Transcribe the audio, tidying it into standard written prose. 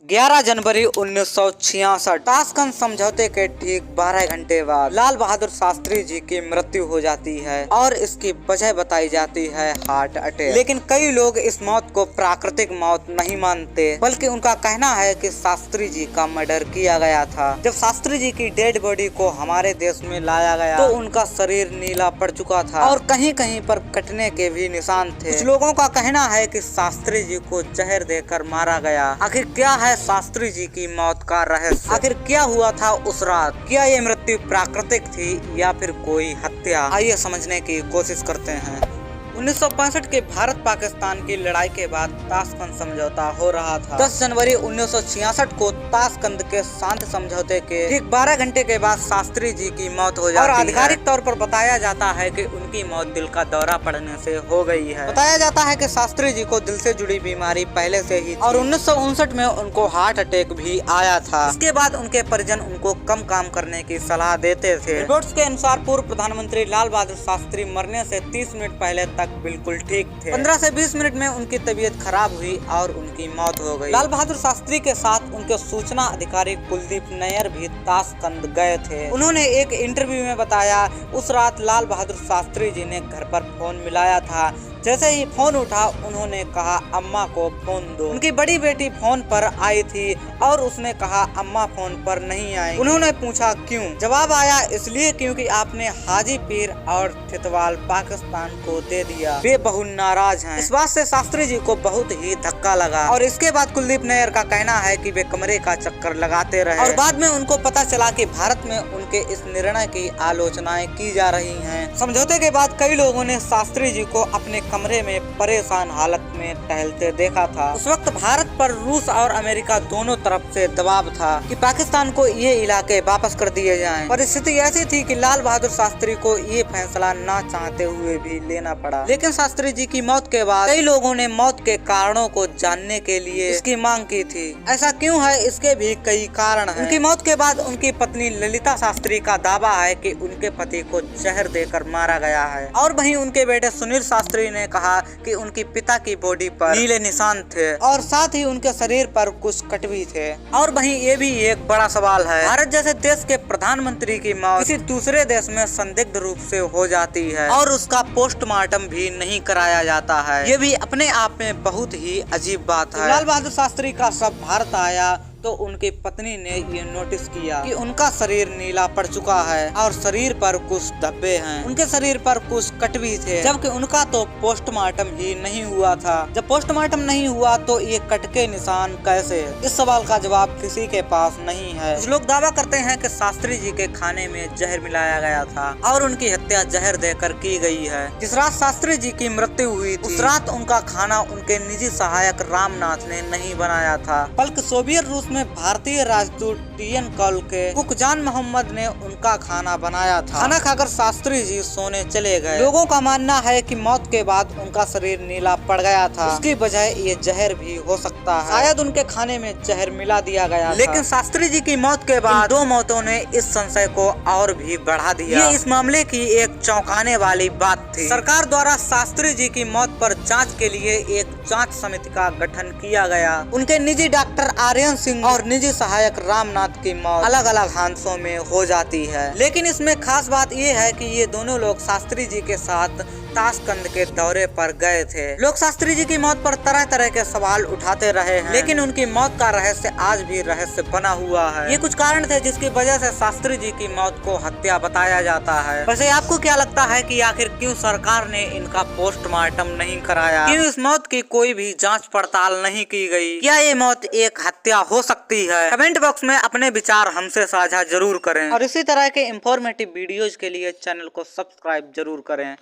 11 जनवरी 1966 Tashkent समझौते के ठीक 12 घंटे बाद लाल बहादुर शास्त्री जी की मृत्यु हो जाती है और इसकी वजह बताई जाती है हार्ट अटैक। लेकिन कई लोग इस मौत को प्राकृतिक मौत नहीं मानते, बल्कि उनका कहना है कि शास्त्री जी का मर्डर किया गया था। जब शास्त्री जी की डेड बॉडी को हमारे देश में लाया गया तो उनका शरीर नीला पड़ चुका था और कहीं कहीं पर कटने के भी निशान थे। कुछ लोगों का कहना है कि शास्त्री जी को जहर देकर मारा गया। आखिर क्या है शास्त्री जी की मौत का रहस्य? आखिर क्या हुआ था उस रात? क्या ये मृत्यु प्राकृतिक थी या फिर कोई हत्या? आइए समझने की कोशिश करते हैं। 1965 के भारत पाकिस्तान की लड़ाई के बाद ताशकंद समझौता हो रहा था। 10 जनवरी 1966 को ताशकंद के शांत समझौते के ठीक 12 घंटे के बाद शास्त्री जी की मौत हो जाती है और आधिकारिक तौर पर बताया जाता है कि उनकी मौत दिल का दौरा पड़ने से हो गई है। बताया जाता है कि शास्त्री जी को दिल से जुड़ी बीमारी पहले से ही और 1959 में उनको हार्ट अटैक भी आया था। इसके बाद उनके परिजन उनको कम काम करने की सलाह देते थे। रिपोर्ट्स के अनुसार पूर्व प्रधानमंत्री लाल बहादुर शास्त्री मरने से 30 मिनट पहले तक बिल्कुल ठीक थे। 15 से 20 मिनट में उनकी तबीयत खराब हुई और उनकी मौत हो गई। लाल बहादुर शास्त्री के साथ उनके सूचना अधिकारी कुलदीप नैयर भी ताशकंद गए थे। उन्होंने एक इंटरव्यू में बताया, उस रात लाल बहादुर शास्त्री जी ने घर पर फोन मिलाया था। जैसे ही फोन उठा उन्होंने कहा अम्मा को फोन दो। उनकी बड़ी बेटी फोन पर आई थी और उसने कहा अम्मा फोन पर नहीं आई। उन्होंने पूछा क्यों? जवाब आया इसलिए क्योंकि आपने हाजी पीर और थितवाल पाकिस्तान को दे दिया। वे बहुत नाराज हैं। इस बात से शास्त्री जी को बहुत ही धक्का लगा और इसके बाद कुलदीप नैयर का कहना है कि वे कमरे का चक्कर लगाते रहे और बाद में उनको पता चला कि भारत में उनके इस निर्णय की आलोचनाएं की जा रही हैं। समझौते के बाद कई लोगों ने शास्त्री जी को अपने कमरे में परेशान हालत में टहलते देखा था। उस वक्त भारत पर रूस और अमेरिका दोनों तरफ से दबाव था कि पाकिस्तान को ये इलाके वापस कर दिए जाएं। परिस्थिति ऐसी थी कि लाल बहादुर शास्त्री को ये फैसला ना चाहते हुए भी लेना पड़ा। लेकिन शास्त्री जी की मौत के बाद कई लोगों ने मौत के कारणों को जानने के लिए इसकी मांग की थी। ऐसा क्यों है? इसके भी कई कारण हैं। उनकी मौत के बाद उनकी पत्नी ललिता शास्त्री का दावा है कि उनके पति को जहर देकर मारा गया है और वहीं उनके बेटे सुनील शास्त्री ने कहा कि उनकी पिता की बॉडी पर नीले निशान थे और साथ ही उनके शरीर पर कुछ कट भी थे। और वहीं ये भी एक बड़ा सवाल है, भारत जैसे देश के प्रधानमंत्री की मौत किसी दूसरे देश में संदिग्ध रूप से हो जाती है और उसका पोस्टमार्टम भी नहीं कराया जाता है। ये भी अपने आप में बहुत ही अजीब बात है। लाल बहादुर शास्त्री का शव भारत आया तो उनकी पत्नी ने ये नोटिस किया कि उनका शरीर नीला पड़ चुका है और शरीर पर कुछ धब्बे हैं। उनके शरीर पर कुछ कट भी थे, जबकि उनका तो पोस्टमार्टम ही नहीं हुआ था। जब पोस्टमार्टम नहीं हुआ तो ये कट के निशान कैसे? इस सवाल का जवाब किसी के पास नहीं है। कुछ लोग दावा करते हैं कि शास्त्री जी के खाने में जहर मिलाया गया था और उनकी हत्या जहर देकर की गई है। जिस रात शास्त्री जी की मृत्यु हुई थी, उस रात उनका खाना उनके निजी सहायक रामनाथ ने नहीं बनाया था, बल्कि सोवियत रूस में भारतीय राजदूत टीएन कॉल के कुक जान मोहम्मद ने उनका खाना बनाया था। खाना खाकर शास्त्री जी सोने चले गए। लोगों का मानना है कि मौत के बाद उनका शरीर नीला पड़ गया था। उसकी वजह ये जहर भी हो सकता है, शायद उनके खाने में जहर मिला दिया गया था। लेकिन शास्त्री जी की मौत के बाद दो मौतों ने इस संशय को और भी बढ़ा दिया। ये इस मामले की एक चौंकाने वाली बात थी। सरकार द्वारा शास्त्री जी की मौत पर जाँच के लिए एक जाँच समिति का गठन किया गया। उनके निजी डॉक्टर आर्यन सिंह और निजी सहायक रामनाथ की मौत अलग अलग हादसों में हो जाती है। लेकिन इसमें खास बात यह है कि ये दोनों लोग शास्त्री जी के साथ ताशकंद के दौरे पर गए थे। लोग शास्त्री जी की मौत पर तरह तरह के सवाल उठाते रहे हैं, लेकिन उनकी मौत का रहस्य आज भी रहस्य बना हुआ है। ये कुछ कारण थे जिसकी वजह से शास्त्री जी की मौत को हत्या बताया जाता है। वैसे आपको क्या लगता है कि आखिर क्यों सरकार ने इनका पोस्टमार्टम नहीं कराया? क्यों इस मौत की कोई भी जाँच पड़ताल नहीं की गयी? क्या ये मौत एक हत्या हो सकती है? कमेंट बॉक्स में अपने विचार हमसे साझा जरूर करें और इसी तरह के इंफॉर्मेटिव वीडियोज के लिए चैनल को सब्सक्राइब जरूर करें।